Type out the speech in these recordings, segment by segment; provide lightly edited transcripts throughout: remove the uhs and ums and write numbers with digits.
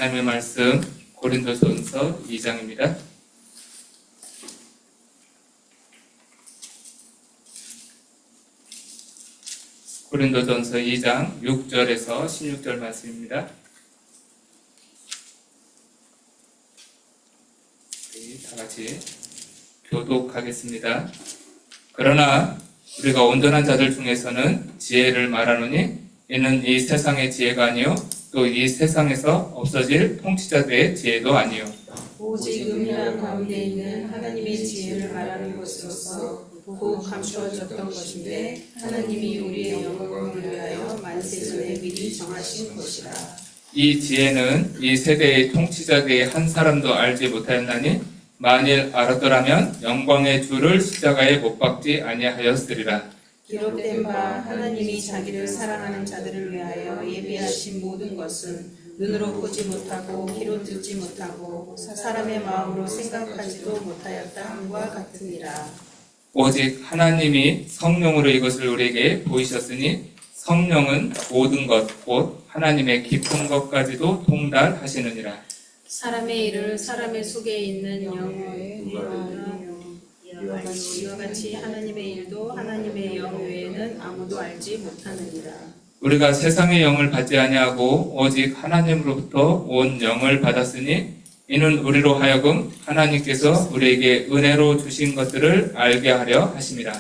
하나님의 말씀 고린도전서 2장입니다. 고린도전서 2장 6절에서 16절 말씀입니다. 우리 다 같이 교독하겠습니다. 그러나 우리가 온전한 자들 중에서는 지혜를 말하노니 이는 이 세상의 지혜가 아니요 또 이 세상에서 없어질 통치자들의 지혜도 아니요 오직 은밀한 가운데 있는 하나님의 지혜를 말하는 것으로서 곧 감추어졌던 것인데 하나님이 우리의 영광을 위하여 만세전에 미리 정하신 것이라. 이 지혜는 이 세대의 통치자들의 한 사람도 알지 못하였나니 만일 알았더라면 영광의 주를 십자가에 못 박지 아니하였으리라. 기록된 바 하나님이 자기를 사랑하는 자들을 위하여 예비하신 모든 것은 눈으로 보지 못하고 귀로 듣지 못하고 사람의 마음으로 생각하지도 못하였다 함과 같으니라. 오직 하나님이 성령으로 이것을 우리에게 보이셨으니 성령은 모든 것 곧 하나님의 깊은 것까지도 통달하시느니라. 사람의 일을 사람의 속에 있는 영의 이와 같이 하나님의 일도 하나님의 영 외에는 아무도 알지 못하느니라. 우리가 세상의 영을 받지 아니하고 오직 하나님으로부터 온 영을 받았으니 이는 우리로 하여금 하나님께서 우리에게 은혜로 주신 것들을 알게 하려 하심이라.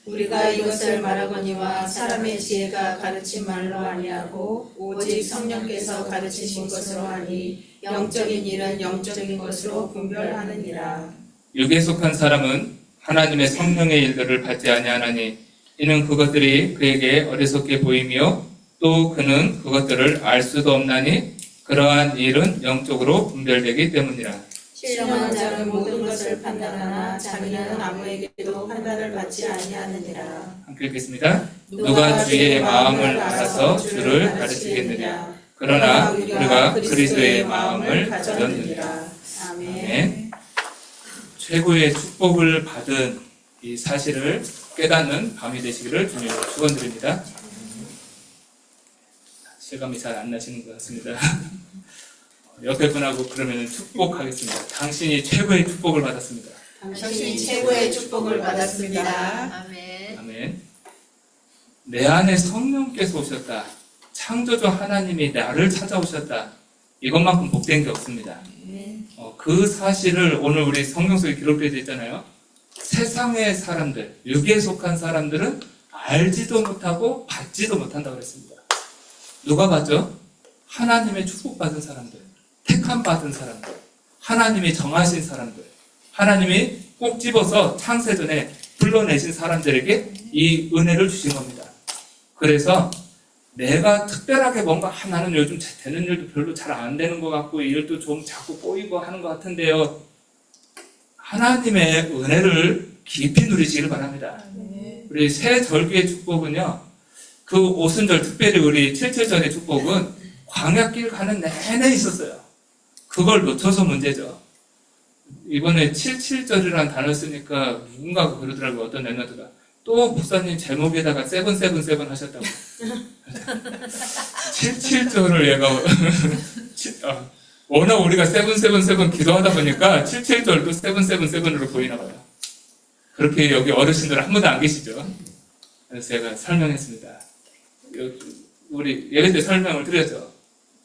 우리가 이것을 말하거니와 사람의 지혜가 가르친 말로 아니하고 오직 성령께서 가르치신 것으로 하니 영적인 일은 영적인 것으로 분별하느니라. 육에 속한 사람은 하나님의 성령의 일들을 받지 아니하나니 이는 그것들이 그에게 어리석게 보이며 또 그는 그것들을 알 수도 없나니 그러한 일은 영적으로 분별되기 때문이라. 신령한 자는 모든 것을 판단하나 자기는 아무에게도 판단을 받지 아니하느니라. 함께 읽겠습니다. 누가 주의 마음을 알아서 주를 가르치겠느냐. 그러나 우리가 그리스도의 마음을 가졌느니라. 아멘. 최고의 축복을 받은 이 사실을 깨닫는 밤이 되시기를 주님으로 축원드립니다. 실감이 잘 안 나시는 것 같습니다. 옆에 분하고 그러면 축복하겠습니다. 당신이 최고의 축복을 받았습니다. 당신이 최고의 축복을 받았습니다. 아멘. 아멘. 내 안에 성령께서 오셨다. 창조주 하나님이 나를 찾아오셨다. 이것만큼 복된 게 없습니다. 그 사실을 오늘 우리 성경 속에 기록되어 있잖아요. 세상의 사람들, 육에 속한 사람들은 알지도 못하고 받지도 못한다고 그랬습니다. 누가 받죠? 하나님의 축복받은 사람들, 택함 받은 사람들, 하나님이 정하신 사람들, 하나님이 꼭 집어서 창세전에 불러내신 사람들에게 이 은혜를 주신 겁니다. 그래서 내가 특별하게 뭔가 나는 요즘 되는 일도 별로 잘 안 되는 것 같고 일도 좀 자꾸 꼬이고 하는 것 같은데요. 하나님의 은혜를 깊이 누리시길 바랍니다. 우리 새 절기의 축복은요. 그 오순절 특별히 우리 칠칠절의 축복은 광야길 가는 내내 있었어요. 그걸 놓쳐서 문제죠. 이번에 칠칠절이라는 단어를 쓰니까 누군가가 그러더라고요. 어떤 랩런트가. 또 목사님 제목에다가 세븐세븐세븐 하셨다고. 77절을 얘가 워낙 우리가 세븐세븐세븐 기도하다 보니까 77절도 세븐세븐세븐으로 보이나 봐요. 그렇게 여기 어르신들 한 분도 안 계시죠? 그래서 제가 설명했습니다. 우리 예배 때 설명을 드렸죠.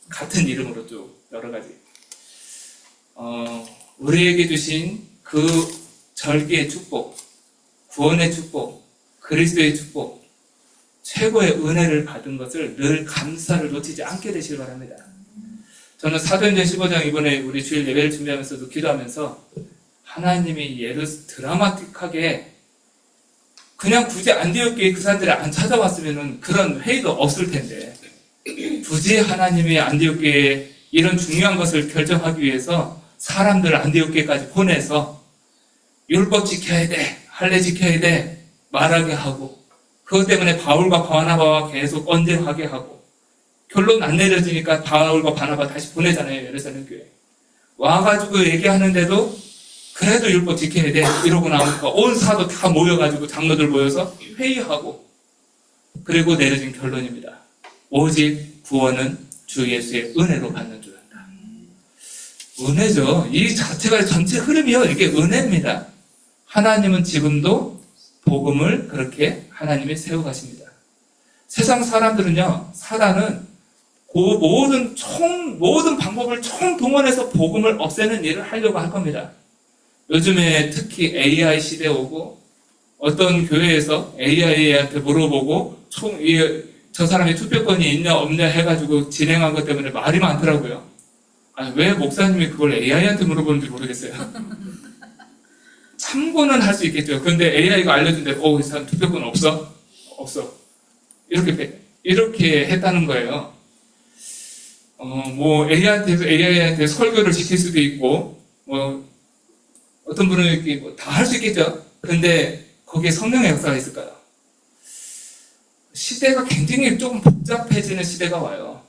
같은 이름으로 쭉 여러 가지. 우리에게 주신 그 절기의 축복, 구원의 축복, 그리스도의 축복, 최고의 은혜를 받은 것을 늘 감사를 놓치지 않게 되시길 바랍니다. 저는 사도행전 15장 이번에 우리 주일 예배를 준비하면서도 기도하면서 하나님이 예를 드라마틱하게 그냥 굳이 안디옥교에 그 사람들이 안 찾아왔으면 그런 회의도 없을 텐데 굳이 하나님이 안디옥교에 이런 중요한 것을 결정하기 위해서 사람들을 안디옥교까지 보내서 율법 지켜야 돼, 할례 지켜야 돼 말하게 하고 그것 때문에 바울과 바나바와 계속 언쟁하게 하고 결론 안 내려지니까 바울과 바나바 다시 보내잖아요. 예루살렘 교회 와가지고 얘기하는데도 그래도 율법 지켜야 돼 이러고 나오니까 온 사도 다 모여가지고 장로들 모여서 회의하고 그리고 내려진 결론입니다. 오직 구원은 주 예수의 은혜로 받는 줄 안다. 은혜죠. 이 자체가 전체 흐름이요. 이게 은혜입니다. 하나님은 지금도 복음을 그렇게 하나님이 세워가십니다. 세상 사람들은요, 사단은 그 모든 방법을 총동원해서 복음을 없애는 일을 하려고 할 겁니다. 요즘에 특히 AI 시대 오고, 어떤 교회에서 AI한테 물어보고, 저 사람이 투표권이 있냐, 없냐 해가지고 진행한 것 때문에 말이 많더라고요. 왜 목사님이 그걸 AI한테 물어보는지 모르겠어요. 참고는 할 수 있겠죠. 근데 AI가 알려준 대로, 이 사람 투표권 없어? 없어. 이렇게 했다는 거예요. AI한테 설교를 시킬 수도 있고, 어떤 분은 이렇게 다 할 수 있겠죠. 근데 거기에 성령의 역사가 있을까요? 시대가 굉장히 조금 복잡해지는 시대가 와요.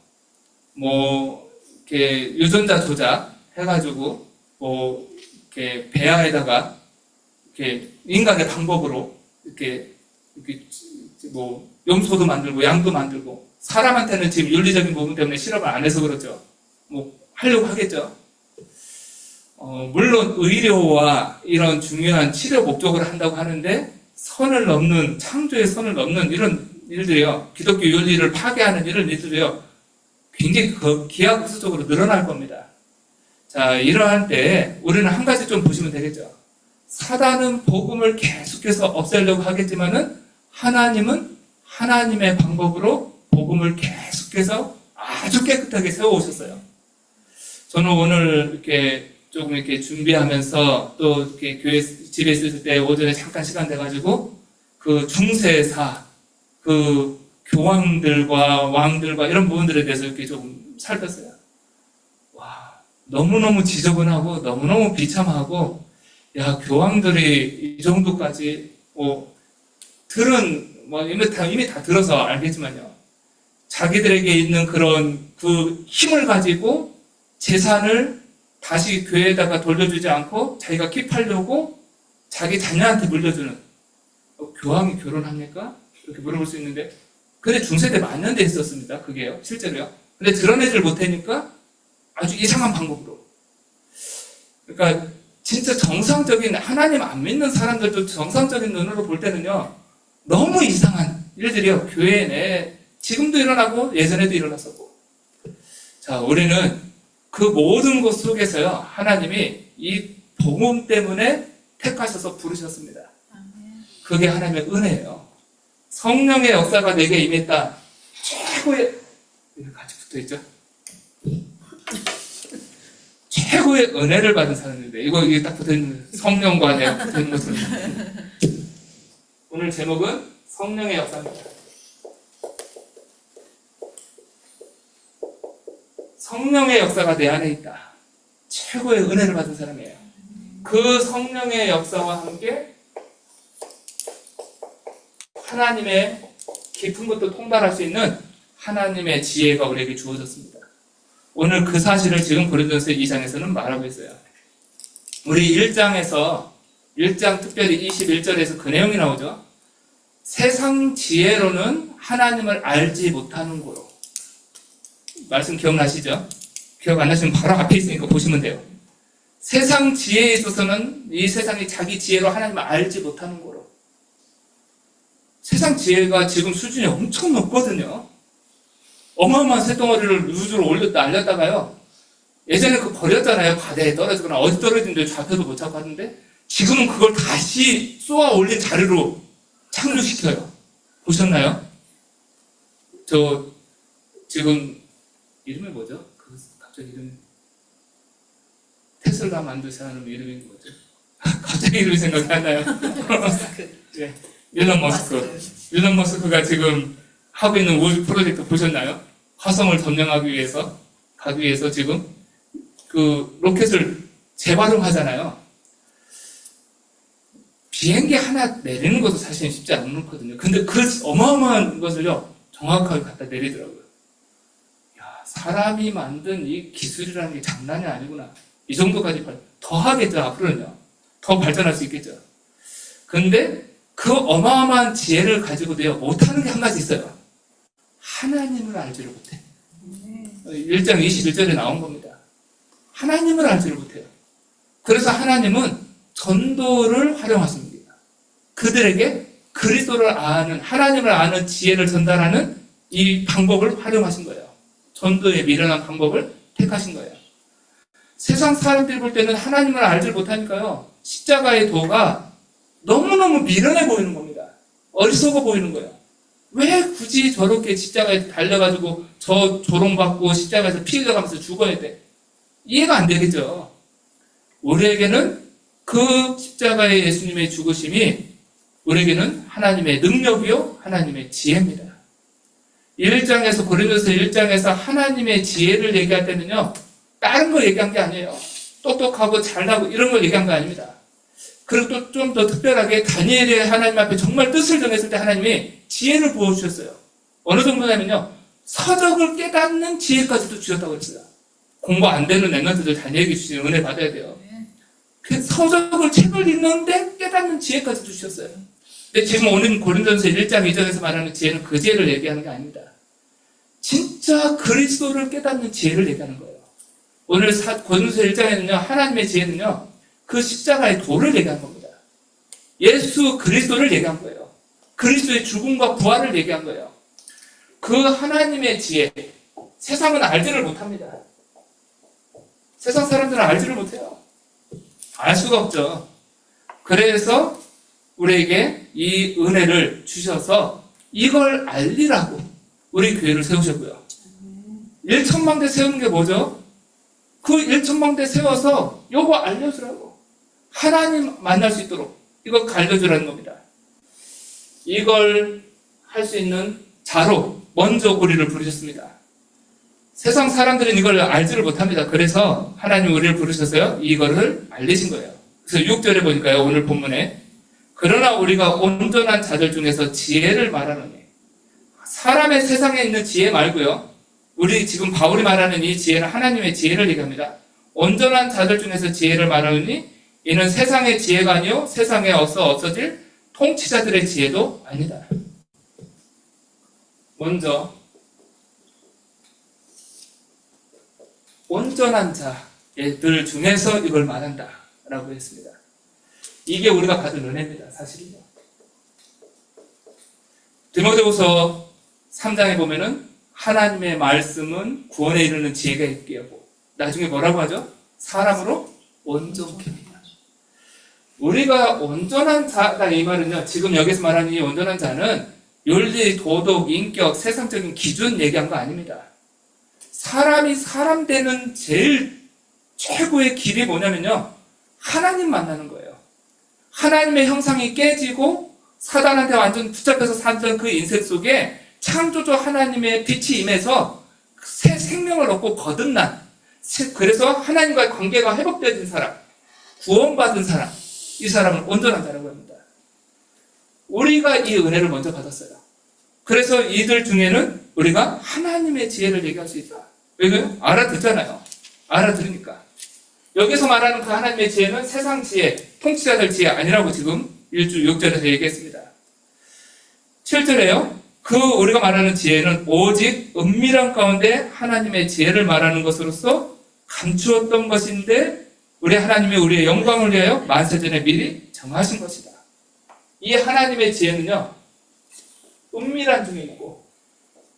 이렇게 유전자 조작 해가지고, 이렇게 배아에다가, 이렇게 인간의 방법으로, 이렇게 염소도 만들고, 양도 만들고, 사람한테는 지금 윤리적인 부분 때문에 실험을 안 해서 그렇죠. 하려고 하겠죠. 물론 의료와 이런 중요한 치료 목적으로 한다고 하는데, 창조의 선을 넘는 이런 일들이요. 기독교 윤리를 파괴하는 이런 일들이요. 굉장히 기하급수적으로 늘어날 겁니다. 자, 이러한 때 우리는 한 가지 좀 보시면 되겠죠. 사단은 복음을 계속해서 없애려고 하겠지만은 하나님은 하나님의 방법으로 복음을 계속해서 아주 깨끗하게 세워오셨어요. 저는 오늘 이렇게 준비하면서 또 이렇게 집에 있을 때 오전에 잠깐 시간 돼가지고 그 중세사, 그 교황들과 왕들과 이런 부분들에 대해서 이렇게 좀 살폈어요. 와, 너무너무 지저분하고 너무너무 비참하고, 교황들이 이 정도까지, 이미 다 들어서 알겠지만요. 자기들에게 있는 그런 그 힘을 가지고 재산을 다시 교회에다가 돌려주지 않고 자기가 킵하려고 자기 자녀한테 물려주는, 교황이 결혼합니까? 이렇게 물어볼 수 있는데, 근데 중세대 만년대 있었습니다. 그게요. 실제로요. 근데 드러내질 못하니까 아주 이상한 방법으로. 그러니까 진짜 정상적인, 하나님 안 믿는 사람들도 정상적인 눈으로 볼 때는요, 너무 이상한 일들이요. 교회 내에 지금도 일어나고 예전에도 일어났었고. 자, 우리는 그 모든 것 속에서요, 하나님이 이 복음 때문에 택하셔서 부르셨습니다. 그게 하나님의 은혜예요. 성령의 역사가 내게 임했다. 최고의, 이렇게 같이 붙어있죠? 최고의 은혜를 받은 사람인데, 이게 딱 붙어있는, 성령과 내가 붙어있는 것은. 오늘 제목은 성령의 역사입니다. 성령의 역사가 내 안에 있다. 최고의 은혜를 받은 사람이에요. 그 성령의 역사와 함께 하나님의 깊은 것도 통달할 수 있는 하나님의 지혜가 우리에게 주어졌습니다. 오늘 그 사실을 지금 고린도전서 2장에서는 말하고 있어요. 우리 1장 특별히 21절에서 그 내용이 나오죠. 세상 지혜로는 하나님을 알지 못하는 거로. 말씀 기억나시죠? 기억 안 나시면 바로 앞에 있으니까 보시면 돼요. 세상 지혜에 있어서는 이 세상이 자기 지혜로 하나님을 알지 못하는 거로. 세상 지혜가 지금 수준이 엄청 높거든요. 어마어마한 새덩어리를 우주로 알렸다가요. 예전에 버렸잖아요. 바다에 떨어지거나 어디 떨어진데 좌표도 못 찾고 하는데, 지금은 그걸 다시 쏘아 올린 자료로 착륙시켜요. 보셨나요? 지금 이름이 뭐죠? 갑자기 이름이 테슬라 만든 사람 이름이 뭐죠? 갑자기 이름이 생각이 안 나요. 네. 일론 머스크가 지금 하고 있는 우주 프로젝트 보셨나요? 화성을 점령하기 위해서 지금 그 로켓을 재활용하잖아요. 비행기 하나 내리는 것도 사실 쉽지 않거든요. 근데 그 어마어마한 것을요, 정확하게 갖다 내리더라고요. 사람이 만든 이 기술이라는 게 장난이 아니구나. 이 정도까지 더 하겠죠. 앞으로는요. 더 발전할 수 있겠죠. 근데 그 어마어마한 지혜를 가지고도요, 못하는 게 한 가지 있어요. 하나님을 알지를 못해. 1장 21절에 나온 겁니다. 하나님을 알지를 못해요. 그래서 하나님은 전도를 활용하십니다. 그들에게 그리스도를 아는, 하나님을 아는 지혜를 전달하는 이 방법을 활용하신 거예요. 전도에 미련한 방법을 택하신 거예요. 세상 사람들이 볼 때는 하나님을 알지 못하니까요, 십자가의 도가 너무너무 미련해 보이는 겁니다. 어리석어 보이는 거예요. 왜 굳이 저렇게 십자가에 달려가지고 저 조롱받고 십자가에서 피 흘려가면서 죽어야 돼? 이해가 안 되겠죠. 우리에게는 그 십자가의 예수님의 죽으심이 우리에게는 하나님의 능력이요, 하나님의 지혜입니다. 1장에서, 고린도서 1장에서 하나님의 지혜를 얘기할 때는요, 다른 거 얘기한 게 아니에요. 똑똑하고 잘나고 이런 걸 얘기한 거 아닙니다. 그리고 또 좀 더 특별하게 다니엘이 하나님 앞에 정말 뜻을 정했을 때 하나님이 지혜를 부어주셨어요. 어느 정도냐면요, 서적을 깨닫는 지혜까지도 주셨다고 했어요. 공부 안 되는 랩런트들 다니엘에게 주신 은혜 받아야 돼요. 그 서적을, 책을 읽는데 깨닫는 지혜까지도 주셨어요. 근데 지금 오늘 고린도전서 1장 2절에서 말하는 지혜는 그 지혜를 얘기하는 게 아닙니다. 진짜 그리스도를 깨닫는 지혜를 얘기하는 거예요. 오늘 고린도전서 1장에는요, 하나님의 지혜는요, 그 십자가의 도를 얘기한 겁니다. 예수 그리스도를 얘기한 거예요. 그리스도의 죽음과 부활을 얘기한 거예요. 그 하나님의 지혜, 세상은 알지를 못합니다. 세상 사람들은 알지를 못해요. 알 수가 없죠. 그래서 우리에게 이 은혜를 주셔서 이걸 알리라고 우리 교회를 세우셨고요. 1천망대 세우는 게 뭐죠? 그 1천망대 세워서 요거 알려주라고. 하나님 만날 수 있도록 이거 알려주라는 겁니다. 이걸 할 수 있는 자로 먼저 우리를 부르셨습니다. 세상 사람들은 이걸 알지를 못합니다. 그래서 하나님 우리를 부르셔서요, 이거를 알리신 거예요. 그래서 6절에 보니까요, 오늘 본문에, 그러나 우리가 온전한 자들 중에서 지혜를 말하노니, 사람의 세상에 있는 지혜 말고요, 우리 지금 바울이 말하는 이 지혜는 하나님의 지혜를 얘기합니다. 온전한 자들 중에서 지혜를 말하노니 이는 세상의 지혜가 아니요 세상에 없어질 통치자들의 지혜도 아니다. 먼저 온전한 자들 중에서 이걸 말한다 라고 했습니다. 이게 우리가 받은 은혜입니다. 사실은요. 디모데후서 3장에 보면은 하나님의 말씀은 구원에 이르는 지혜가 있게 하고, 나중에 뭐라고 하죠? 사람으로 온전케 합니다. 우리가 온전한 자다, 이 말은요, 지금 여기서 말하는 이 온전한 자는 윤리, 도덕, 인격, 세상적인 기준 얘기한 거 아닙니다. 사람이 사람 되는 제일 최고의 길이 뭐냐면요, 하나님 만나는 거예요. 하나님의 형상이 깨지고 사단한테 완전 붙잡혀서 살던 그 인생 속에 창조주 하나님의 빛이 임해서 새 생명을 얻고 거듭난, 그래서 하나님과의 관계가 회복되어진 사람, 구원받은 사람, 이 사람은 온전한 자라고 합니다. 우리가 이 은혜를 먼저 받았어요. 그래서 이들 중에는 우리가 하나님의 지혜를 얘기할 수 있다. 왜냐면 알아듣잖아요. 알아들으니까. 여기서 말하는 그 하나님의 지혜는 세상 지혜, 통치자들 지혜 아니라고 지금 6절에서 얘기했습니다. 7절에요. 그 우리가 말하는 지혜는 오직 은밀한 가운데 하나님의 지혜를 말하는 것으로서 감추었던 것인데 우리 하나님이 우리의 영광을 위하여 만세전에 미리 정하신 것이다. 이 하나님의 지혜는요, 은밀한 중에 있고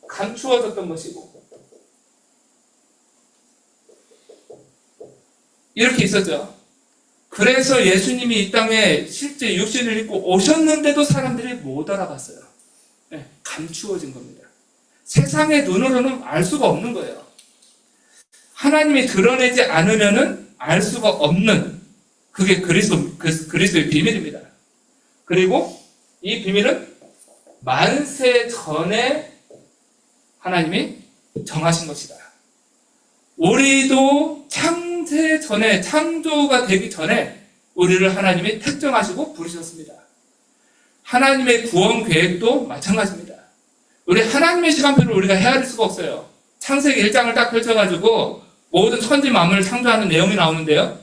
감추어졌던 것이고 이렇게 있었죠. 그래서 예수님이 이 땅에 실제 육신을 입고 오셨는데도 사람들이 못 알아봤어요. 네, 감추어진 겁니다. 세상의 눈으로는 알 수가 없는 거예요. 하나님이 드러내지 않으면은 알 수가 없는, 그게 그리스도의 비밀입니다. 그리고 이 비밀은 만세 전에 하나님이 정하신 것이다. 우리도 창세 전에, 창조가 되기 전에 우리를 하나님이 택정하시고 부르셨습니다. 하나님의 구원 계획도 마찬가지입니다. 우리 하나님의 시간표를 우리가 헤아릴 수가 없어요. 창세기 1장을 딱 펼쳐가지고 모든 천지 만물을 창조하는 내용이 나오는데요.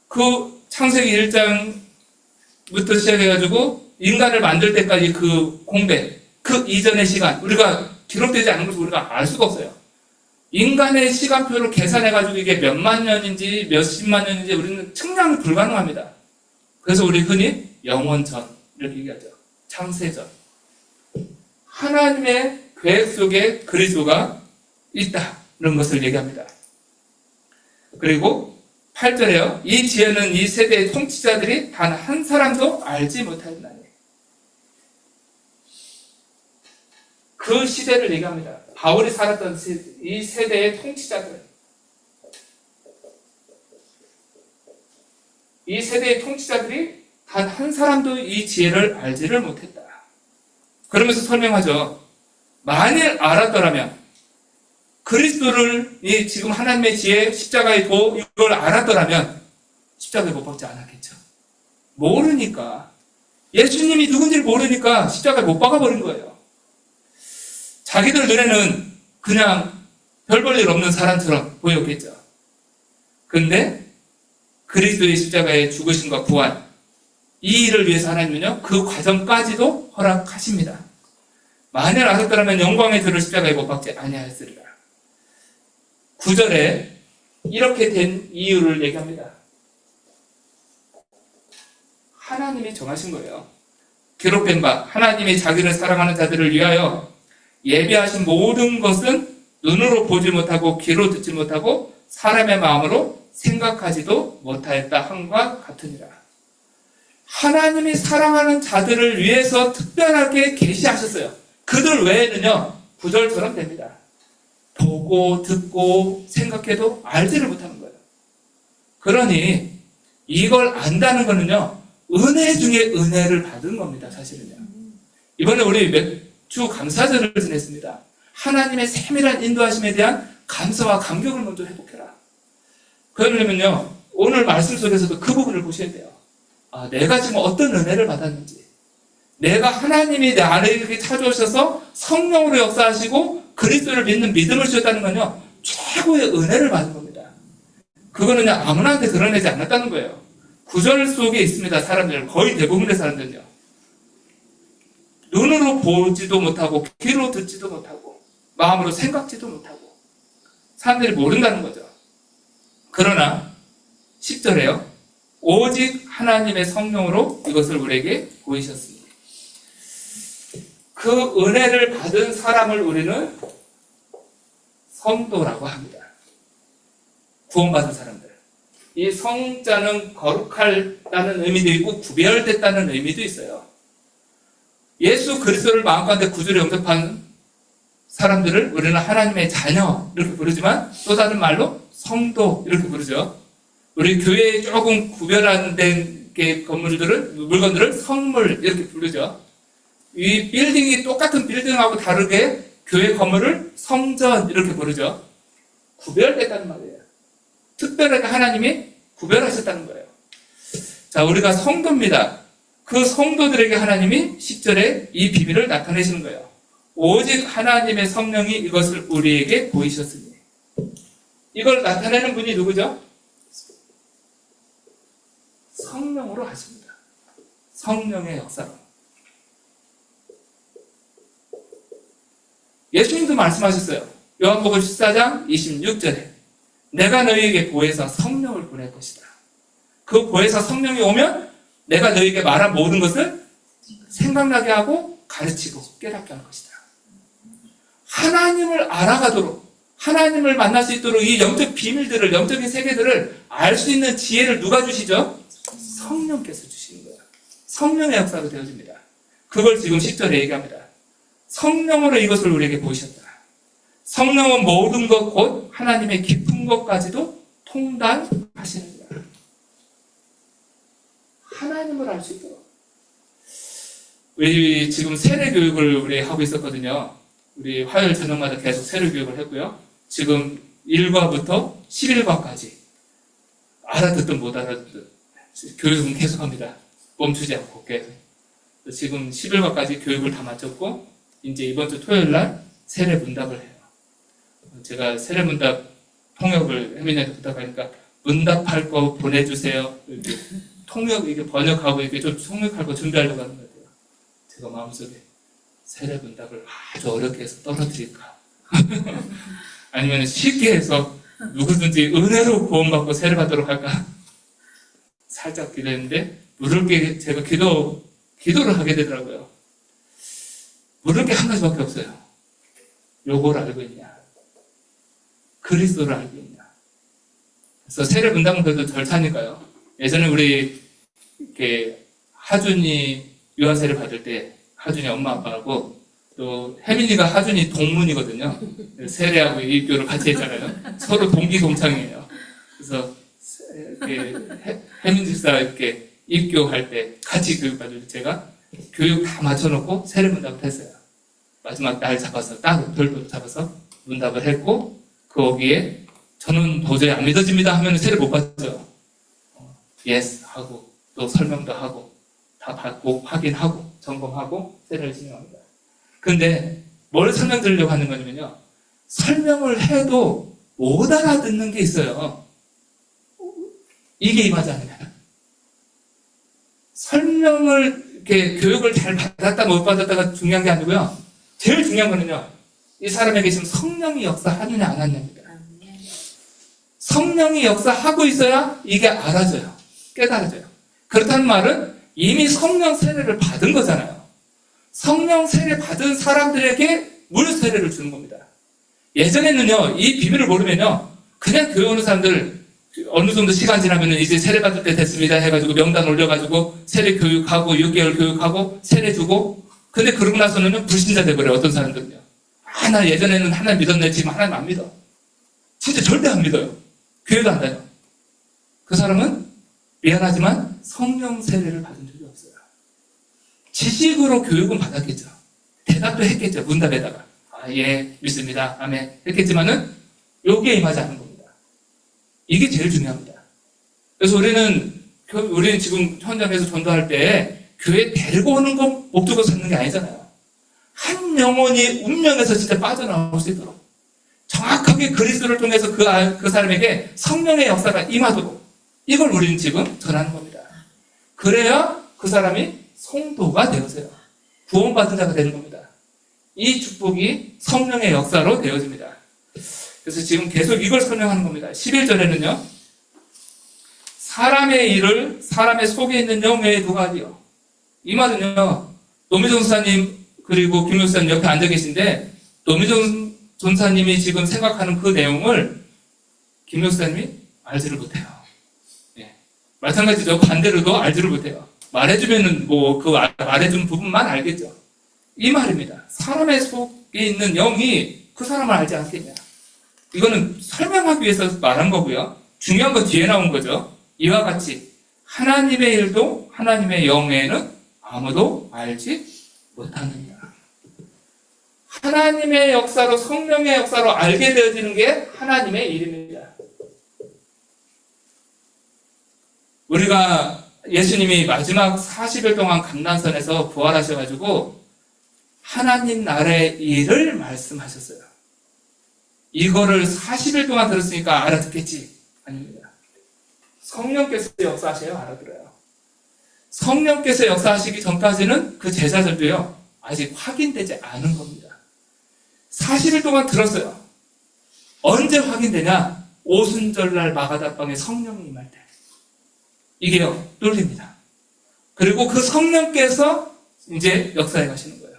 그 창세기 1장부터 시작해가지고 인간을 만들 때까지 그 공백, 그 이전의 시간, 우리가 기록되지 않은 것을 우리가 알 수가 없어요. 인간의 시간표를 계산해가지고 이게 몇만 년인지 몇십만 년인지 우리는 측량이 불가능합니다. 그래서 우리 흔히 영원전 이렇게 얘기하죠. 창세전. 하나님의 계획 속에 그리스도가 있다는 것을 얘기합니다. 그리고 8절에요. 이 지혜는 이 세대의 통치자들이 단 한 사람도 알지 못하였나니. 그 시대를 얘기합니다. 바울이 살았던 이 세대의 통치자들. 이 세대의 통치자들이 단 한 사람도 이 지혜를 알지를 못했다. 그러면서 설명하죠. 만일 알았더라면, 그리스도를, 지금 하나님의 지혜, 십자가의 도, 이걸 알았더라면, 십자가에 못 박지 않았겠죠. 모르니까. 예수님이 누군지를 모르니까 십자가에 못 박아버린 거예요. 자기들 눈에는 그냥 별 볼 일 없는 사람처럼 보였겠죠. 근데 그리스도의 십자가의 죽으심과 부활, 이 일을 위해서 하나님은요, 그 과정까지도 허락하십니다. 만일 알았더라면 영광의 들을 십자가에 못 박지 아니하였으리라. 9절에 이렇게 된 이유를 얘기합니다. 하나님이 정하신 거예요. 기록된 바 하나님이 자기를 사랑하는 자들을 위하여 예비하신 모든 것은 눈으로 보지 못하고 귀로 듣지 못하고 사람의 마음으로 생각하지도 못하였다 함과 같으니라. 하나님이 사랑하는 자들을 위해서 특별하게 계시하셨어요. 그들 외에는요, 9절처럼 됩니다. 보고 듣고 생각해도 알지를 못하는 거예요. 그러니 이걸 안다는 거는요, 은혜 중에 은혜를 받은 겁니다. 사실은요. 이번에 우리 몇 주 감사절을 지냈습니다. 하나님의 세밀한 인도하심에 대한 감사와 감격을 먼저 회복해라. 그러려면요, 오늘 말씀 속에서도 그 부분을 보셔야 돼요. 아, 내가 지금 어떤 은혜를 받았는지, 내가 하나님이 내 안에 찾아오셔서 성령으로 역사하시고 그리스도를 믿는 믿음을 주셨다는 건요, 최고의 은혜를 받은 겁니다. 그거는 아무나한테 드러내지 않았다는 거예요. 구절 속에 있습니다. 사람들, 거의 대부분의 사람들은요, 눈으로 보지도 못하고 귀로 듣지도 못하고 마음으로 생각지도 못하고 사람들이 모른다는 거죠. 그러나 10절에요. 오직 하나님의 성령으로 이것을 우리에게 보이셨습니다. 그 은혜를 받은 사람을 우리는 성도라고 합니다. 구원받은 사람들. 이 성자는 거룩하다는 의미도 있고 구별됐다는 의미도 있어요. 예수 그리스도를 마음가운데 구주로 영접한 사람들을 우리는 하나님의 자녀 이렇게 부르지만 또 다른 말로 성도 이렇게 부르죠. 우리 교회에 조금 구별한 물건들을 성물 이렇게 부르죠. 이 빌딩이 똑같은 빌딩하고 다르게 교회 건물을 성전 이렇게 부르죠. 구별됐다는 말이에요. 특별하게 하나님이 구별하셨다는 거예요. 자, 우리가 성도입니다. 그 성도들에게 하나님이 10절에 이 비밀을 나타내시는 거예요. 오직 하나님의 성령이 이것을 우리에게 보이셨으니. 이걸 나타내는 분이 누구죠? 성령으로 하십니다. 성령의 역사로. 예수님도 말씀하셨어요. 요한복음 14장 26절에 내가 너희에게 보혜사 성령을 보낼 것이다. 그 보혜사 성령이 오면 내가 너희에게 말한 모든 것을 생각나게 하고 가르치고 깨닫게 할 것이다. 하나님을 알아가도록, 하나님을 만날 수 있도록 이 영적 비밀들을, 영적인 세계들을 알 수 있는 지혜를 누가 주시죠? 성령께서 주시는 거예요. 성령의 역사로 되어집니다. 그걸 지금 10절에 얘기합니다. 성령으로 이것을 우리에게 보이셨다. 성령은 모든 것 곧 하나님의 깊은 것까지도 통달하시는 거예요. 하나님을 알 수 있도록. 우리 지금 세례 교육을 우리 하고 있었거든요. 우리 화요일 저녁마다 계속 세례 교육을 했고요. 지금 1과부터 11과까지 알아듣든 못 알아듣든 교육은 계속합니다. 멈추지 않고 계속. 지금 11과까지 교육을 다 마쳤고 이제 이번 주 토요일 날 세례 문답을 해요. 제가 세례 문답 통역을 혜민이한테 부탁하니까 문답할 거 보내주세요. 이렇게 통역 이게 번역하고 이게 좀 통역할 거 준비하려고 하는 것 같아요. 제가 마음속에 세례 문답을 아주 어렵게 해서 떨어뜨릴까. 아니면 쉽게 해서 누구든지 은혜로 구원받고 세례 받도록 할까? 살짝 기도했는데 물을 게 제가 기도를 하게 되더라고요. 물을 게 한 가지밖에 없어요. 요걸 알고 있냐? 그리스도를 알고 있냐? 그래서 세례 문답은 그래도 덜 타니까요. 예전에 우리 이렇게 하준이 유아세례 받을 때 하준이 엄마 아빠하고 또 혜민이가 하준이 동문이거든요. 세례하고 입교를 같이 했잖아요. 서로 동기동창이에요. 그래서 이렇게 혜민 집사 이렇게 입교할 때 같이 교육받을 때 제가 교육 다 맞춰놓고 세례 문답을 했어요. 마지막 날 잡아서 따로 별도로 잡아서 문답을 했고 거기에 저는 도저히 안 믿어집니다 하면 세례 못 받죠. 예스 하고 또 설명도 하고 다 받고 확인하고 점검하고 세례를 진행합니다. 근데 뭘 설명드리려고 하는 거냐면요. 설명을 해도 못 알아듣는 게 있어요. 이게 임하지 않으면. 설명을, 이렇게 교육을 잘 받았다 못 받았다가 중요한 게 아니고요. 제일 중요한 거는요. 이 사람에게 지금 성령이 역사하느냐 안 하느냐입니다. 성령이 역사하고 있어야 이게 알아져요. 깨달아져요. 그렇다는 말은 이미 성령 세례를 받은 거잖아요. 성령 세례 받은 사람들에게 물 세례를 주는 겁니다. 예전에는요, 이 비밀을 모르면요, 그냥 교회 오는 사람들 어느 정도 시간 지나면은 이제 세례 받을 때 됐습니다 해가지고 명단 올려가지고 세례 교육하고 6개월 교육하고 세례 주고 근데 그러고 나서는 불신자 돼버려요. 어떤 사람들은요. 나 예전에는 하나님 믿었네. 지금 하나님 안 믿어. 진짜 절대 안 믿어요. 교회도 안 다녀. 그 사람은 미안하지만 성령 세례를 받은 적이 없어요. 지식으로 교육은 받았겠죠. 대답도 했겠죠. 문답에다가. 예, 믿습니다. 아멘. 했겠지만은 여기에 임하지 않는 겁니다. 이게 제일 중요합니다. 그래서 우리는 지금 현장에서 전도할 때 교회 데리고 오는 거 목적으로 삼는 게 아니잖아요. 한 영혼이 운명에서 진짜 빠져나올 수 있도록 정확하게 그리스도를 통해서 그 사람에게 성령의 역사가 임하도록 이걸 우리는 지금 전하는 겁니다. 그래야 그 사람이 성도가 되어서요. 구원받은 자가 되는 겁니다. 이 축복이 성령의 역사로 되어집니다. 그래서 지금 계속 이걸 설명하는 겁니다. 11절에는요. 사람의 일을 사람의 속에 있는 영 외에 누가 하리요. 이 말은요. 노미정 전사님 그리고 김 목사님 옆에 앉아 계신데 노미정 전사님이 지금 생각하는 그 내용을 김 목사님이 알지를 못해요. 예. 마찬가지죠. 반대로도 알지를 못해요. 말해주면은 그 말해준 부분만 알겠죠. 이 말입니다. 사람의 속에 있는 영이 그 사람을 알지 않겠냐. 이거는 설명하기 위해서 말한 거고요. 중요한 건 뒤에 나온 거죠. 이와 같이 하나님의 일도 하나님의 영에는 아무도 알지 못하느냐. 하나님의 역사로 성령의 역사로 알게 되어지는 게 하나님의 일입니다. 우리가 예수님이 마지막 40일 동안 감난선에서 부활하셔가지고 하나님 나라의 일을 말씀하셨어요. 이거를 40일 동안 들었으니까 알아듣겠지? 아닙니다. 성령께서 역사하셔야 알아들어요. 성령께서 역사하시기 전까지는 그 제자들도요, 아직 확인되지 않은 겁니다. 40일 동안 들었어요. 언제 확인되냐? 오순절날 마가다방에 성령이 임할 때. 이게요, 뚫립니다. 그리고 그 성령께서 이제 역사에 가시는 거예요.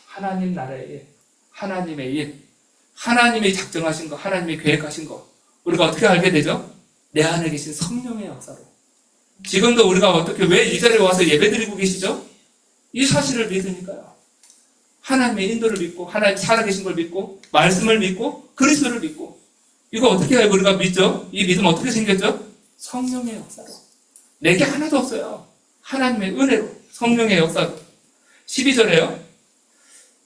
하나님 나라의 일, 하나님의 일, 하나님이 작정하신 거, 하나님이 계획하신 거, 우리가 어떻게 알게 되죠? 내 안에 계신 성령의 역사로. 지금도 우리가 어떻게, 왜 이 자리에 와서 예배드리고 계시죠? 이 사실을 믿으니까요. 하나님의 인도를 믿고, 하나님 살아계신 걸 믿고, 말씀을 믿고, 그리스도를 믿고. 이거 어떻게 알고 우리가 믿죠? 이 믿음 어떻게 생겼죠? 성령의 역사로. 내게 하나도 없어요. 하나님의 은혜로, 성령의 역사로. 12절에요.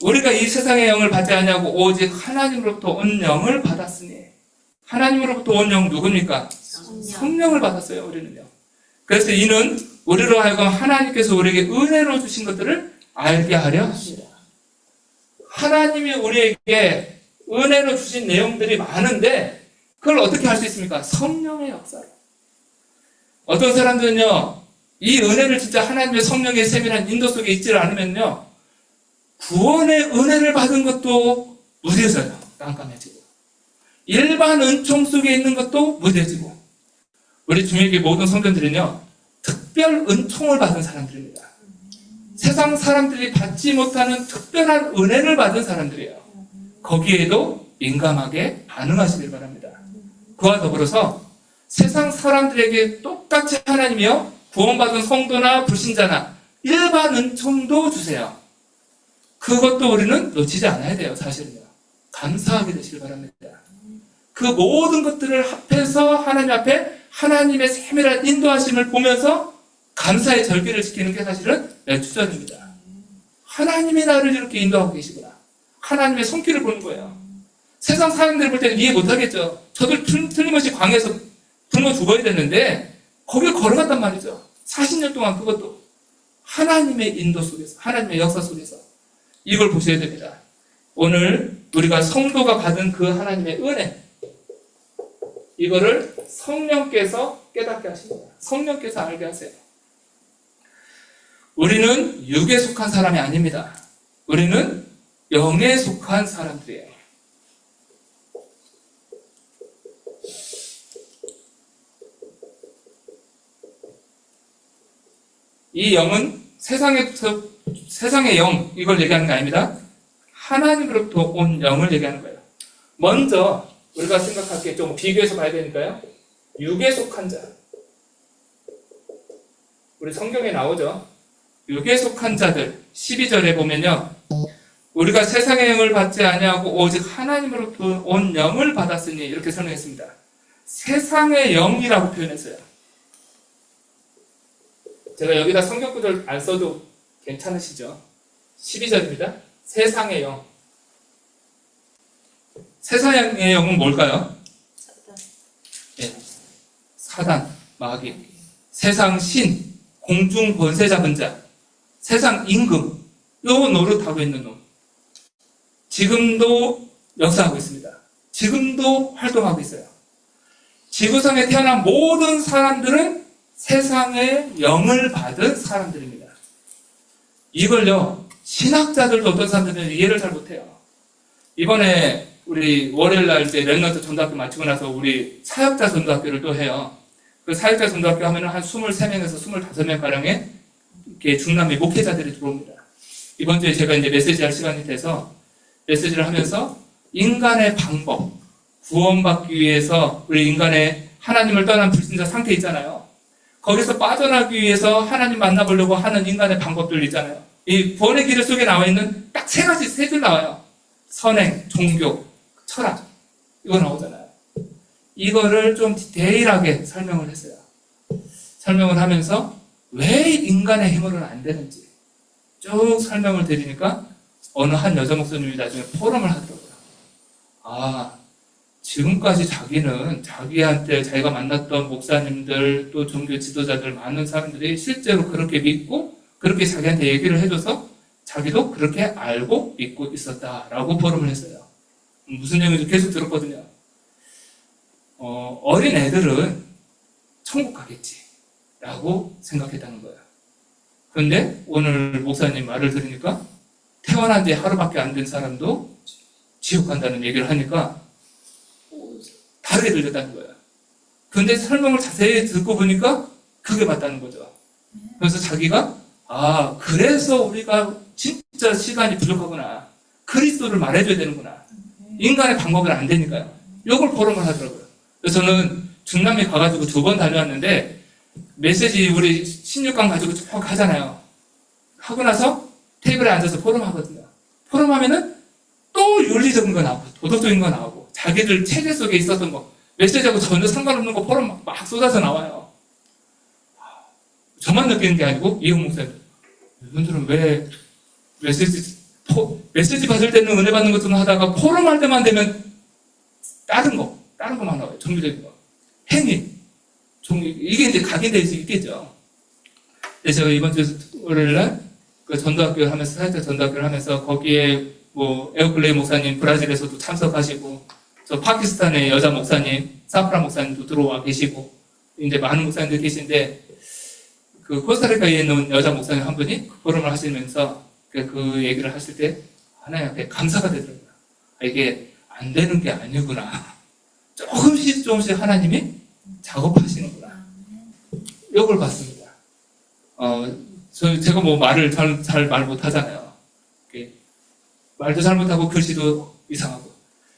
우리가 이 세상의 영을 받지 않냐고 오직 하나님으로부터 온 영을 받았으니. 하나님으로부터 온 영 누굽니까? 성령을 받았어요, 우리는요. 그래서 이는 우리로 하여금 하나님께서 우리에게 은혜로 주신 것들을 알게 하려 합니다. 하나님이 우리에게 은혜로 주신 내용들이 많은데 그걸 어떻게 할 수 있습니까? 성령의 역사로. 어떤 사람들은요, 이 은혜를 진짜 하나님의 성령의 세밀한 인도 속에 있지 않으면요, 구원의 은혜를 받은 것도 무뎌져요. 깜깜해지고 일반 은총 속에 있는 것도 무뎌지고 우리 주님에게 모든 성도들은요 특별 은총을 받은 사람들입니다. 세상 사람들이 받지 못하는 특별한 은혜를 받은 사람들이에요. 거기에도 민감하게 반응하시길 바랍니다. 그와 더불어서 세상 사람들에게 똑같이 하나님이요 구원받은 성도나 불신자나 일반 은총도 주세요. 그것도 우리는 놓치지 않아야 돼요. 사실은요. 감사하게 되시길 바랍니다. 그 모든 것들을 합해서 하나님 앞에 하나님의 세밀한 인도하심을 보면서 감사의 절기를 지키는 게 사실은 매추전입니다. 하나님이 나를 이렇게 인도하고 계시구나. 하나님의 손길을 보는 거예요. 세상 사람들 볼 때는 이해 못하겠죠. 저도 틀림없이 광야에서 굶어 죽어야 되는데 거길 걸어갔단 말이죠. 40년 동안 그것도 하나님의 인도 속에서, 하나님의 역사 속에서 이걸 보셔야 됩니다. 오늘 우리가 성도가 받은 그 하나님의 은혜, 이거를 성령께서 깨닫게 하십니다. 성령께서 알게 하세요. 우리는 육에 속한 사람이 아닙니다. 우리는 영에 속한 사람들이에요. 이 영은 세상의 영, 이걸 얘기하는 게 아닙니다. 하나님으로부터 온 영을 얘기하는 거예요. 먼저 우리가 생각할 게 좀 비교해서 봐야 되니까요. 육에 속한 자. 우리 성경에 나오죠. 육에 속한 자들 12절에 보면요. 우리가 세상의 영을 받지 아니하고 오직 하나님으로부터 온 영을 받았으니 이렇게 설명했습니다. 세상의 영이라고 표현했어요. 제가 여기다 성경 구절 안 써도 괜찮으시죠? 12절입니다. 세상의 영. 세상의 영은 뭘까요? 네. 사단, 마귀, 세상 신, 공중 권세 잡은 자, 세상 임금, 요 노릇하고 있는 놈. 지금도 역사하고 있습니다. 지금도 활동하고 있어요. 지구상에 태어난 모든 사람들은 세상의 영을 받은 사람들입니다. 이걸요, 신학자들도 어떤 사람들은 이해를 잘 못해요. 이번에 우리 월요일날 이제 랩런트 전도학교 마치고 나서 우리 사역자 전도학교를 또 해요. 그 사역자 전도학교 하면은 한 23명에서 25명 가량의 이렇게 중남미 목회자들이 들어옵니다. 이번 주에 제가 이제 메시지 할 시간이 돼서 메시지를 하면서 인간의 방법, 구원받기 위해서 우리 인간의 하나님을 떠난 불신자 상태 있잖아요. 거기서 빠져나가기 위해서 하나님 만나보려고 하는 인간의 방법들 있잖아요. 이 구원의 길 속에 나와 있는 딱 세 줄 나와요. 선행, 종교, 철학. 이거 나오잖아요. 이거를 좀 디테일하게 설명을 했어요. 설명을 하면서 왜 인간의 힘으로는 안 되는지 쭉 설명을 드리니까 어느 한 여자 목사님이 나중에 포럼을 하더라고요. 아, 지금까지 자기는 자기한테 자기가 만났던 목사님들 또 종교 지도자들 많은 사람들이 실제로 그렇게 믿고 그렇게 자기한테 얘기를 해줘서 자기도 그렇게 알고 믿고 있었다라고 포럼을 했어요. 무슨 얘기인지 계속 들었거든요. 어린 애들은 천국 가겠지라고 생각했다는 거예요. 그런데 오늘 목사님 말을 들으니까 태어난 지 하루밖에 안 된 사람도 지옥 간다는 얘기를 하니까 다르게 들렸다는 거예요. 근데 설명을 자세히 듣고 보니까 그게 맞다는 거죠. 그래서 자기가 그래서 우리가 진짜 시간이 부족하구나. 그리스도를 말해줘야 되는구나. 인간의 방법은 안 되니까요. 이걸 포럼을 하더라고요. 그래서 저는 중남미 가가지고 2번 다녀왔는데 메시지 우리 16강 가지고 쭉 하잖아요. 하고 나서 테이블에 앉아서 포럼하거든요. 포럼하면은 또 윤리적인 거 나오고 도덕적인 거 나오고 자기들 체계 속에 있었던 거 메시지하고 전혀 상관없는 거 포럼 막 쏟아져 나와요. 저만 느끼는 게 아니고 이용 목사님 이분들은 왜 메시지 받을 때는 은혜 받는 것들은 하다가 포럼 할 때만 되면 다른 거만 나와요. 종교적인 거. 행위. 이게 이제 각인되어 있겠죠. 그래서 제가 이번 주 월요일날 그 전도학교를 하면서, 사역자 전도학교를 하면서 거기에 뭐 에어클레이 목사님 브라질에서도 참석하시고, 저 파키스탄의 여자 목사님, 사프라 목사님도 들어와 계시고, 이제 많은 목사님들 계신데, 그 코스타리카에 있는 여자 목사님 한 분이 그 포럼을 하시면서 그 얘기를 하실 때 하나님 앞에 감사가 되더라고요. 이게 안 되는 게 아니구나. 조금씩 조금씩 하나님이 작업하시는구나. 이걸 봤습니다. 제가 뭐 말을 잘 말 못하잖아요. 말도 잘 못하고 글씨도 이상하고.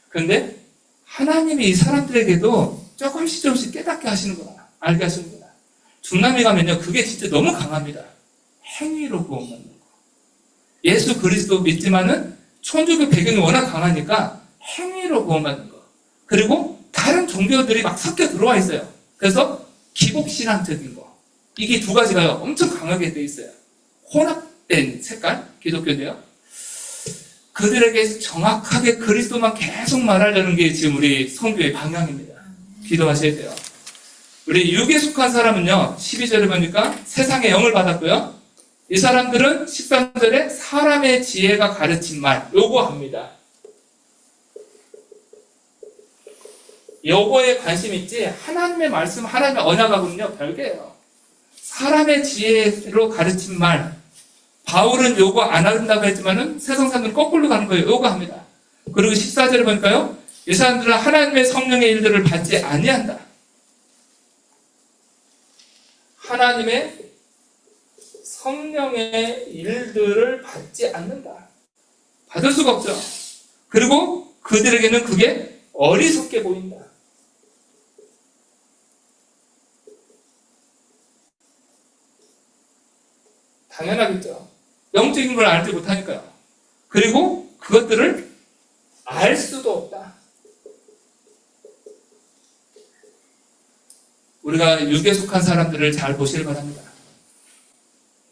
그런데 하나님이 이 사람들에게도 조금씩 조금씩 깨닫게 하시는구나. 알게 하시는구나. 중남미 가면요, 그게 진짜 너무 강합니다. 행위로 구원받는 거. 예수 그리스도 믿지만은 천주교 배경이 워낙 강하니까 행위로 구원받는 거. 그리고 다른 종교들이 막 섞여 들어와 있어요. 그래서 기복신앙적인 거. 이게 두 가지가요, 엄청 강하게 돼 있어요. 혼합된 색깔, 기독교인데요. 그들에게 정확하게 그리스도만 계속 말하려는 게 지금 우리 선교의 방향입니다. 기도하셔야 돼요. 우리 육에 속한 사람은요, 12절에 보니까 세상의 영을 받았고요. 이 사람들은 13절에 사람의 지혜가 가르친 말, 요거 합니다. 요거에 관심 있지, 하나님의 말씀, 하나님의 언약하고는요, 별개예요. 사람의 지혜로 가르친 말, 바울은 요거 안 한다고 했지만은 세상 사람들은 거꾸로 가는 거예요. 요거 합니다. 그리고 14절에 보니까요, 이 사람들은 하나님의 성령의 일들을 받지 아니한다. 하나님의 성령의 일들을 받지 않는다. 받을 수가 없죠. 그리고 그들에게는 그게 어리석게 보인다. 당연하겠죠. 영적인 걸 알지 못하니까요. 그리고 그것들을 알 수도 없다. 우리가 육에 속한 사람들을 잘 보시길 바랍니다.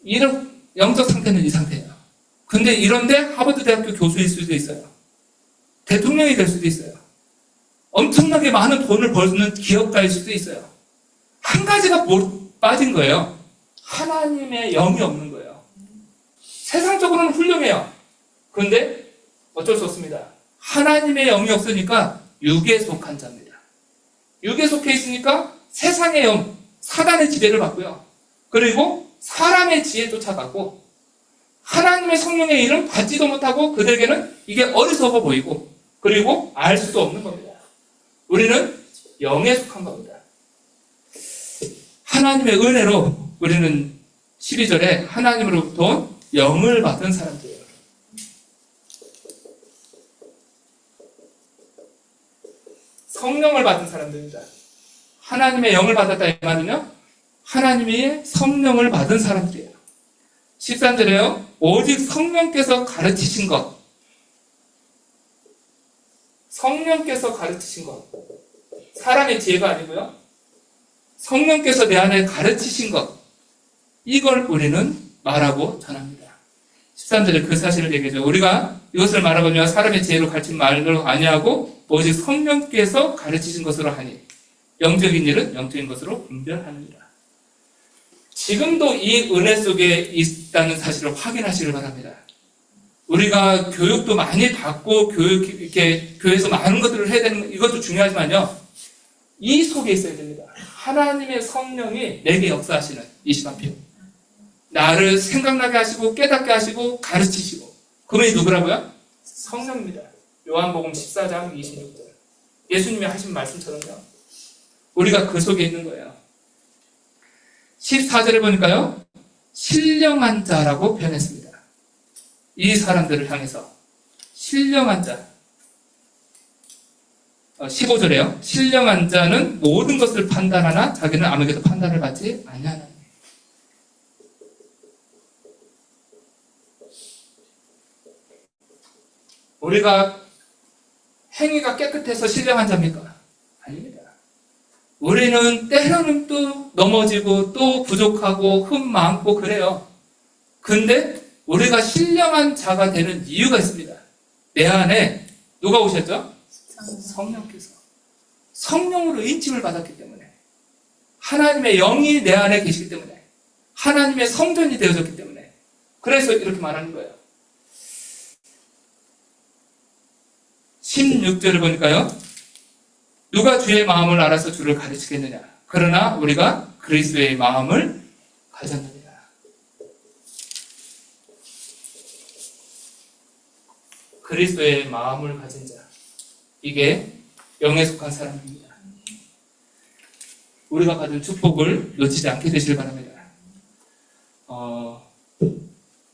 이런 영적 상태는 이 상태예요. 근데 이런데 하버드 대학교 교수일 수도 있어요. 대통령이 될 수도 있어요. 엄청나게 많은 돈을 버는 기업가일 수도 있어요. 한 가지가 빠진 거예요. 하나님의 영이 없는 거예요. 세상적으로는 훌륭해요. 그런데 어쩔 수 없습니다. 하나님의 영이 없으니까 육에 속한 자입니다. 육에 속해 있으니까 세상의 영, 사단의 지배를 받고요. 그리고 사람의 지혜 쫓아가고 하나님의 성령의 일은 받지도 못하고 그들에게는 이게 어리석어 보이고 그리고 알 수도 없는 겁니다. 우리는 영에 속한 겁니다. 하나님의 은혜로 우리는 12절에 하나님으로부터 영을 받은 사람들이에요. 성령을 받은 사람들입니다. 하나님의 영을 받았다 이 말은요, 하나님의 성령을 받은 사람들이에요. 13절에요, 오직 성령께서 가르치신 것. 성령께서 가르치신 것. 사람의 지혜가 아니고요. 성령께서 내 안에 가르치신 것. 이걸 우리는 말하고 전합니다. 13절에 그 사실을 얘기하죠. 우리가 이것을 말하거니와 사람의 지혜로 가르친 말로 아니하고 오직 성령께서 가르치신 것으로 하니 영적인 일은 영적인 것으로 분별하느니라. 지금도 이 은혜 속에 있다는 사실을 확인하시길 바랍니다. 우리가 교육도 많이 받고 이렇게 교회에서 많은 것들을 해야 되는 이것도 중요하지만요. 이 속에 있어야 됩니다. 하나님의 성령이 내게 역사하시는 21편. 나를 생각나게 하시고 깨닫게 하시고 가르치시고. 그분이 누구라고요? 성령입니다. 요한복음 14장 26절. 예수님이 하신 말씀처럼요. 우리가 그 속에 있는 거예요. 14절에 보니까요. 신령한 자라고 표현했습니다. 이 사람들을 향해서 신령한 자. 15절에요. 신령한 자는 모든 것을 판단하나 자기는 아무에게도 판단을 받지 아니하나니. 우리가 행위가 깨끗해서 신령한 자입니까? 아닙니다. 우리는 때로는 또 넘어지고 또 부족하고 흠 많고 그래요. 근데 우리가 신령한 자가 되는 이유가 있습니다. 내 안에 누가 오셨죠? 성령께서. 성령으로 인침을 받았기 때문에. 하나님의 영이 내 안에 계시기 때문에. 하나님의 성전이 되어졌기 때문에. 그래서 이렇게 말하는 거예요. 16절을 보니까요. 누가 주의 마음을 알아서 주를 가르치겠느냐. 그러나 우리가 그리스도의 마음을 가졌느니라. 그리스도의 마음을 가진 자. 이게 영에 속한 사람입니다. 우리가 받은 축복을 놓치지 않게 되시길 바랍니다.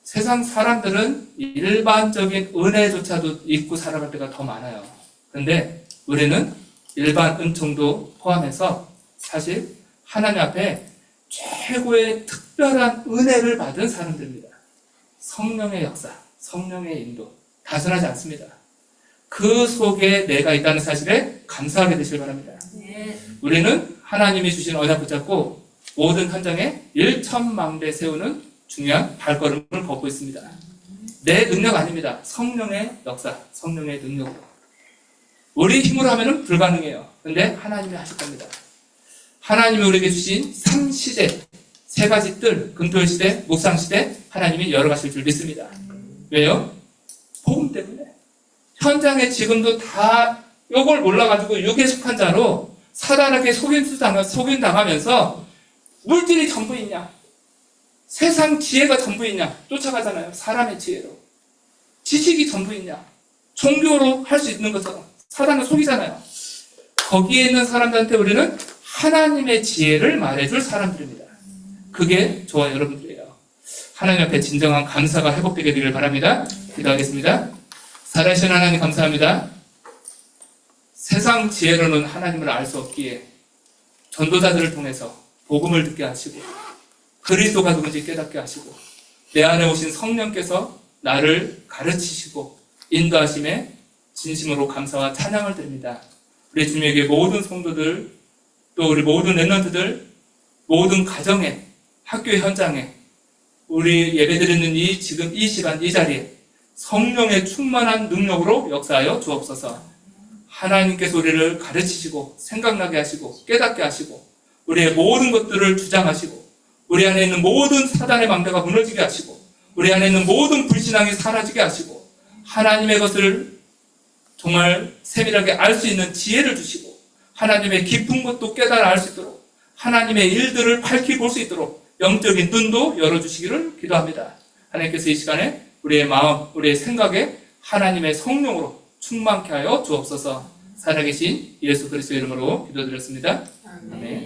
세상 사람들은 일반적인 은혜조차도 잊고 살아갈 때가 더 많아요. 그런데 우리는 일반 은총도 포함해서 사실 하나님 앞에 최고의 특별한 은혜를 받은 사람들입니다. 성령의 역사, 성령의 인도, 단순하지 않습니다. 그 속에 내가 있다는 사실에 감사하게 되시길 바랍니다. 우리는 하나님이 주신 언약 붙잡고 모든 현장에 일천망대 세우는 중요한 발걸음을 걷고 있습니다. 내 능력 아닙니다. 성령의 역사, 성령의 능력으로. 우리 힘으로 하면 불가능해요. 그런데 하나님이 하실 겁니다. 하나님이 우리에게 주신 3시대, 3가지 뜰, 금토일시대, 묵상시대, 하나님이 열어가실 줄 믿습니다. 왜요? 복음 때문에. 현장에 지금도 다 요걸 몰라가지고 육에 속한 자로 사단에게 속임당하면서 물질이 전부 있냐? 세상 지혜가 전부 있냐? 쫓아가잖아요. 사람의 지혜로. 지식이 전부 있냐? 종교로 할 수 있는 것처럼. 사단은 속이잖아요. 거기에 있는 사람들한테 우리는 하나님의 지혜를 말해줄 사람들입니다. 그게 저와 여러분들이에요. 하나님 앞에 진정한 감사가 회복되게 되길 바랍니다. 기도하겠습니다. 살아계신 하나님 감사합니다. 세상 지혜로는 하나님을 알 수 없기에 전도자들을 통해서 복음을 듣게 하시고 그리스도가 누군지 깨닫게 하시고 내 안에 오신 성령께서 나를 가르치시고 인도하심에 진심으로 감사와 찬양을 드립니다. 우리 주님에게 모든 성도들 또 우리 모든 랩런트들 모든 가정에 학교의 현장에 우리 예배드리는 지금 이 시간 이 자리에 성령의 충만한 능력으로 역사하여 주옵소서. 하나님께서 우리를 가르치시고 생각나게 하시고 깨닫게 하시고 우리의 모든 것들을 주장하시고 우리 안에 있는 모든 사단의 망대가 무너지게 하시고 우리 안에 있는 모든 불신앙이 사라지게 하시고 하나님의 것을 정말 세밀하게 알 수 있는 지혜를 주시고 하나님의 깊은 것도 깨달아 알 수 있도록 하나님의 일들을 밝히 볼 수 있도록 영적인 눈도 열어주시기를 기도합니다. 하나님께서 이 시간에 우리의 마음, 우리의 생각에 하나님의 성령으로 충만케 하여 주옵소서. 살아계신 예수 그리스도의 이름으로 기도드렸습니다. 아멘.